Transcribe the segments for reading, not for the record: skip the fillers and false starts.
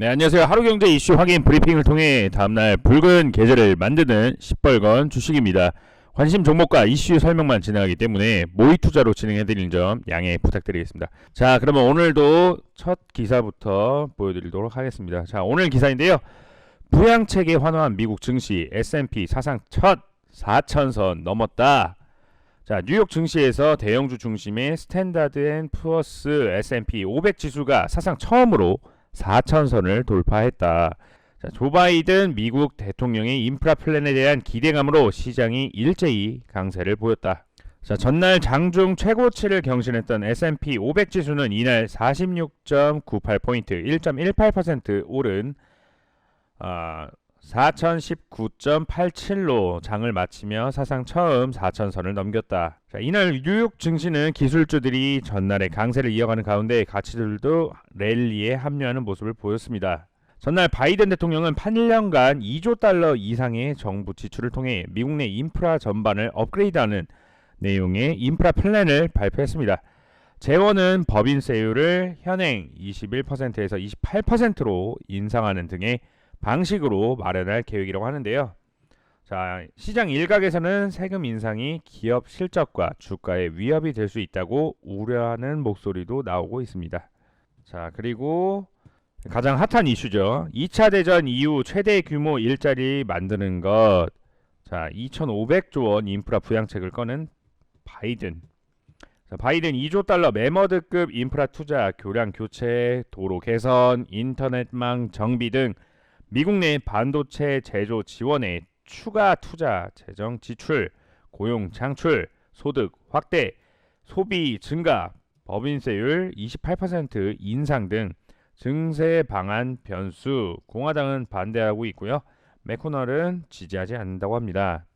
네, 안녕하세요. 하루경제 이슈 확인 브리핑을 통해 다음날 붉은 계좌를 만드는 시뻘건 주식입니다. 관심 종목과 이슈 설명만 진행하기 때문에 모의 투자로 진행해드리는 점 양해 부탁드리겠습니다. 자, 그러면 오늘도 첫 기사부터 보여드리도록 하겠습니다. 자, 오늘 기사인데요. 부양책에 환호한 미국 증시 S&P 사상 첫 4천선 넘었다. 자, 뉴욕 증시에서 대형주 중심의 스탠다드 앤 푸어스 S&P 500 지수가 사상 처음으로 4천선을 돌파했다. 자, 조 바이든 미국 대통령의 인프라 플랜에 대한 기대감으로 시장이 일제히 강세를 보였다. 자, 전날 장중 최고치를 경신했던 S&P 500 지수는 이날 46.98포인트 1.18% 오른 4019.87로 장을 마치며 사상 처음 4천선을 넘겼다. 자, 이날 뉴욕 증시는 기술주들이 전날의 강세를 이어가는 가운데 가치들도 랠리에 합류하는 모습을 보였습니다. 전날 바이든 대통령은 8년간 2조 달러 이상의 정부 지출을 통해 미국 내 인프라 전반을 업그레이드하는 내용의 인프라 플랜을 발표했습니다. 재원은 법인세율을 현행 21%에서 28%로 인상하는 등의 방식으로 마련할 계획이라고 하는데요. 자, 시장 일각에서는 세금 인상이 기업 실적과 주가에 위협이 될 수 있다고 우려하는 목소리도 나오고 있습니다. 자, 그리고 가장 핫한 이슈죠. 2차 대전 이후 최대 규모 일자리 만드는 것. 자, 2,500조 원 인프라 부양책을 꺼낸 바이든. 자, 바이든 2조 달러 매머드급 인프라 투자, 교량 교체, 도로 개선, 인터넷망 정비 등 미국 내 반도체 제조 지원에 추가 투자, 재정 지출, 고용 창출, 소득 확대, 소비 증가, 법인세율 28% 인상 등 증세 방안 변수, 공화당은 반대하고 있고요. 맥코널은 지지하지 않는다고 합니다.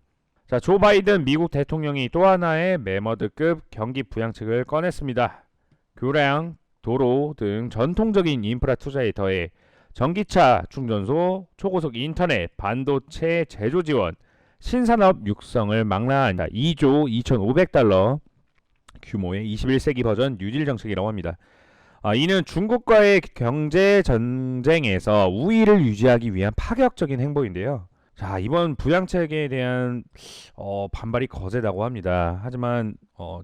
자, 조 바이든 미국 대통령이 또 하나의 매머드급 경기 부양책을 꺼냈습니다. 교량, 도로 등 전통적인 인프라 투자에 더해 전기차 충전소, 초고속 인터넷, 반도체 제조 지원, 신산업 육성을 망라한다. 2조 2,500달러 규모의 21세기 버전 뉴딜 정책이라고 합니다. 이는 중국과의 경제 전쟁에서 우위를 유지하기 위한 파격적인 행보인데요. 자, 이번 부양책에 대한 반발이 거세다고 합니다. 하지만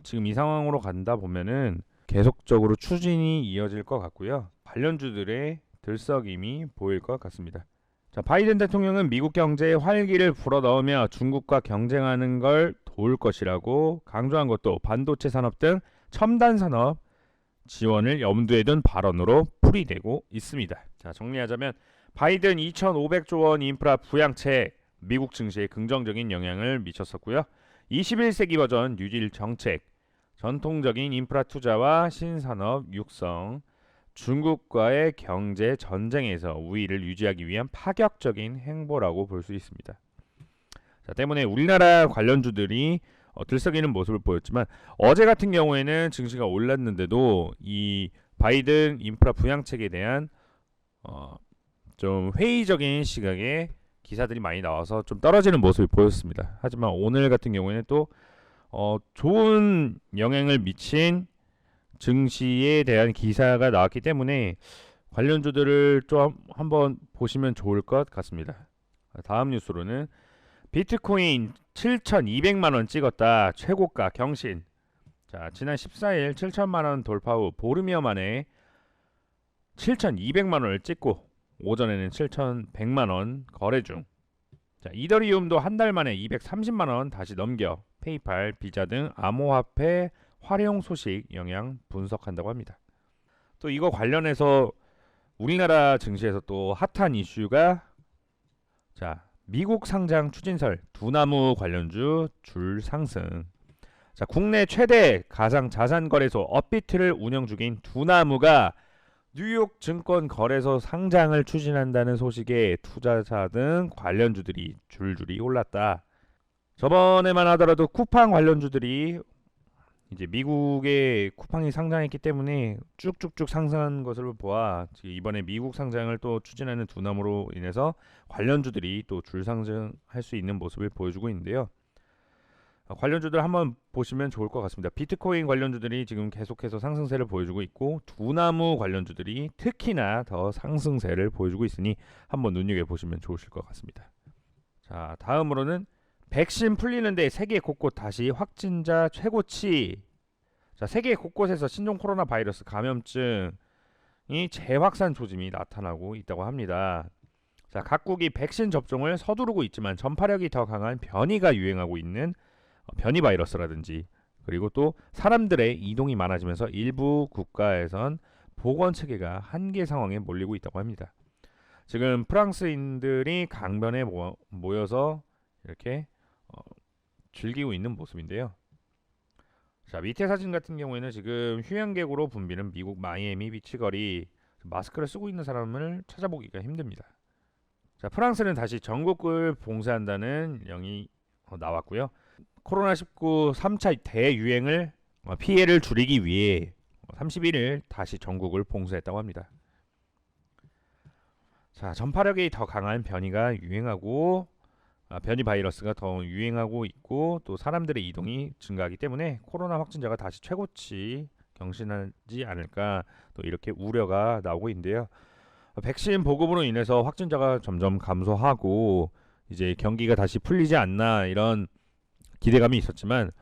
지금 이 상황으로 간다 보면은 계속적으로 추진이 이어질 것 같고요. 관련주들의 들썩임이 보일 것 같습니다. 자, 바이든 대통령은 미국 경제에 활기를 불어넣으며 중국과 경쟁하는 걸 도울 것이라고 강조한 것도 반도체 산업 등 첨단 산업 지원을 염두에 둔 발언으로 풀이되고 있습니다. 자, 정리하자면 바이든 2,500조 원 인프라 부양책 미국 증시에 긍정적인 영향을 미쳤었고요. 21세기 버전 뉴딜 정책, 전통적인 인프라 투자와 신산업 육성, 중국과의 경제 전쟁에서 우위를 유지하기 위한 파격적인 행보라고 볼 수 있습니다. 자, 때문에 우리나라 관련주들이 들썩이는 모습을 보였지만 어제 같은 경우에는 증시가 올랐는데도 이 바이든 인프라 부양책에 대한 좀 회의적인 시각의 기사들이 많이 나와서 좀 떨어지는 모습을 보였습니다. 하지만 오늘 같은 경우에는 또 좋은 영향을 미친 증시에 대한 기사가 나왔기 때문에 관련주들을 좀 한번 보시면 좋을 것 같습니다. 다음 뉴스로는 비트코인 7,200만원 찍었다. 최고가 경신. 자, 지난 14일 7천만원 돌파 후 보름여 만에 7,200만원을 찍고 오전에는 7,100만원 거래 중. 자, 이더리움도 한 달 만에 230만원 다시 넘겨 페이팔, 비자 등 암호화폐 활용 소식 영향 분석한다고 합니다. 또 이거 관련해서 우리나라 증시에서 또 핫한 이슈가 자, 미국 상장 추진설 두나무 관련주 줄 상승. 자, 국내 최대 가상 자산 거래소 업비트를 운영 중인 두나무가 뉴욕 증권 거래소 상장을 추진한다는 소식에 투자자 등 관련주들이 줄줄이 올랐다. 저번에만 하더라도 쿠팡 관련주들이 이제 미국의 쿠팡이 상장했기 때문에 쭉쭉쭉 상승한 것을 보아 이번에 미국 상장을 또 추진하는 두나무로 인해서 관련주들이 또 줄 상승할 수 있는 모습을 보여주고 있는데요. 관련주들 한번 보시면 좋을 것 같습니다. 비트코인 관련주들이 지금 계속해서 상승세를 보여주고 있고 두나무 관련주들이 특히나 더 상승세를 보여주고 있으니 한번 눈여겨보시면 좋으실 것 같습니다. 자, 다음으로는 백신 풀리는데 세계 곳곳 다시 확진자 최고치. 자, 세계 곳곳에서 신종 코로나 바이러스 감염증이 재확산 조짐이 나타나고 있다고 합니다. 자, 각국이 백신 접종을 서두르고 있지만 전파력이 더 강한 변이가 유행하고 있는 변이 바이러스라든지 그리고 또 사람들의 이동이 많아지면서 일부 국가에선 보건 체계가 한계 상황에 몰리고 있다고 합니다. 지금 프랑스인들이 강변에 모여서 이렇게 즐기고 있는 모습인데요. 자, 밑에 사진 같은 경우에는 지금 휴양객으로 붐비는 미국 마이애미 비치 거리, 마스크를 쓰고 있는 사람을 찾아보기가 힘듭니다. 자, 프랑스는 다시 전국을 봉쇄한다는 영이 나왔고요. 코로나19 3차 대유행을 피해를 줄이기 위해 31일 다시 전국을 봉쇄했다고 합니다. 자, 전파력이 더 강한 변이가 유행하고 변이 바이러스가 더 유행하고 있고 또 사람들의 이동이 증가하기 때문에 코로나 확진자가 다시 최고치 경신하지 않을까 또 이렇게 우려가 나오고 있는데요. 백신 보급으로 인해서 확진자가 점점 감소하고 이제 경기가 다시 풀리지 않나 이런 기대감이 있었지만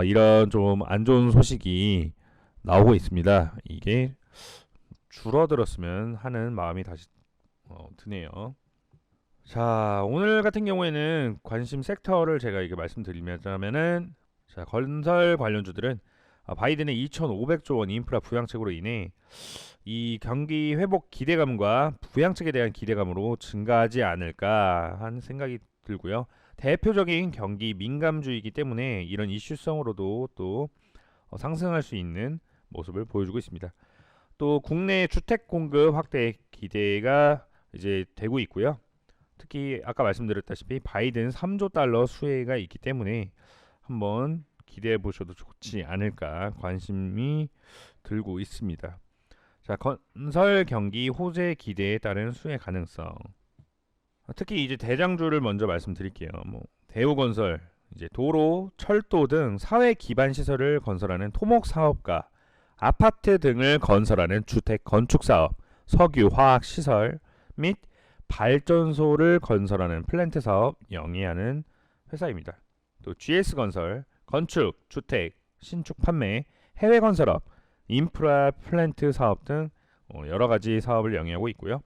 이런 좀 안 좋은 소식이 나오고 있습니다. 이게 줄어들었으면 하는 마음이 다시 드네요. 자, 오늘 같은 경우에는 관심 섹터를 제가 이게 말씀드리자면은 자, 건설 관련주들은 바이든의 2,500조 원 인프라 부양책으로 인해 이 경기 회복 기대감과 부양책에 대한 기대감으로 증가하지 않을까 하는 생각이 들고요. 대표적인 경기 민감주이기 때문에 이런 이슈성으로도 또 상승할 수 있는 모습을 보여주고 있습니다. 또 국내 주택 공급 확대 기대가 이제 되고 있고요. 특히 아까 말씀드렸다시피 바이든 3조 달러 수혜가 있기 때문에 한번 기대해 보셔도 좋지 않을까 관심이 들고 있습니다. 자, 건설 경기 호재 기대에 따른 수혜 가능성. 특히 이제 대장주를 먼저 말씀드릴게요. 대우건설, 이제 도로, 철도 등 사회 기반 시설을 건설하는 토목 사업과 아파트 등을 건설하는 주택 건축 사업, 석유 화학 시설 및 발전소를 건설하는 플랜트 사업 영위하는 회사입니다. 또 GS건설, 건축, 주택, 신축 판매, 해외 건설업, 인프라 플랜트 사업 등 여러 가지 사업을 영위하고 있고요.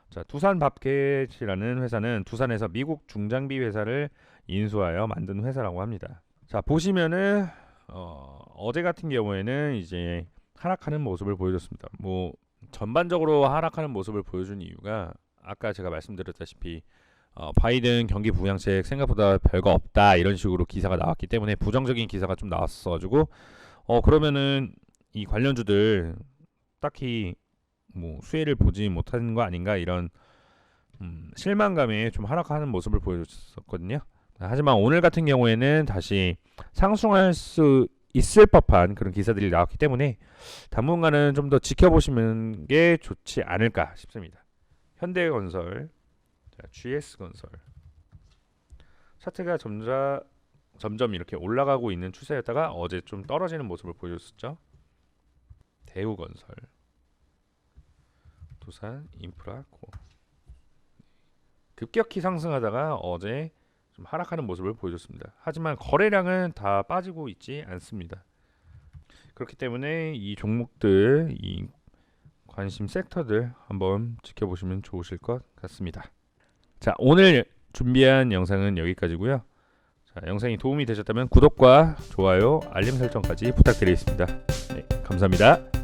자, 두산밥켓이라는 회사는 두산에서 미국 중장비 회사를 인수하여 만든 회사라고 합니다. 자, 보시면은 어제 같은 경우에는 이제 하락하는 모습을 보여줬습니다. 전반적으로 하락하는 모습을 보여준 이유가 아까 제가 말씀드렸다시피 바이든 경기 부양책 생각보다 별거 없다 이런 식으로 기사가 나왔기 때문에 부정적인 기사가 좀 나왔어가지고 그러면은 이 관련주들 딱히 수혜를 보지 못하는 거 아닌가 이런 실망감에 좀 하락하는 모습을 보여줬었거든요. 하지만 오늘 같은 경우에는 다시 상승할 수 있을 법한 그런 기사들이 나왔기 때문에 당분간은 좀 더 지켜보시는 게 좋지 않을까 싶습니다. 현대건설, GS건설 차트가 점점 이렇게 올라가고 있는 추세였다가 어제 좀 떨어지는 모습을 보여줬었죠. 대우건설, 두산 인프라코 급격히 상승하다가 어제 좀 하락하는 모습을 보여줬습니다. 하지만 거래량은 다 빠지고 있지 않습니다. 그렇기 때문에 이 종목들, 이 관심 섹터들 한번 지켜보시면 좋으실 것 같습니다. 자, 오늘 준비한 영상은 여기까지고요. 자, 영상이 도움이 되셨다면 구독과 좋아요, 알림 설정까지 부탁드리겠습니다. 네, 감사합니다.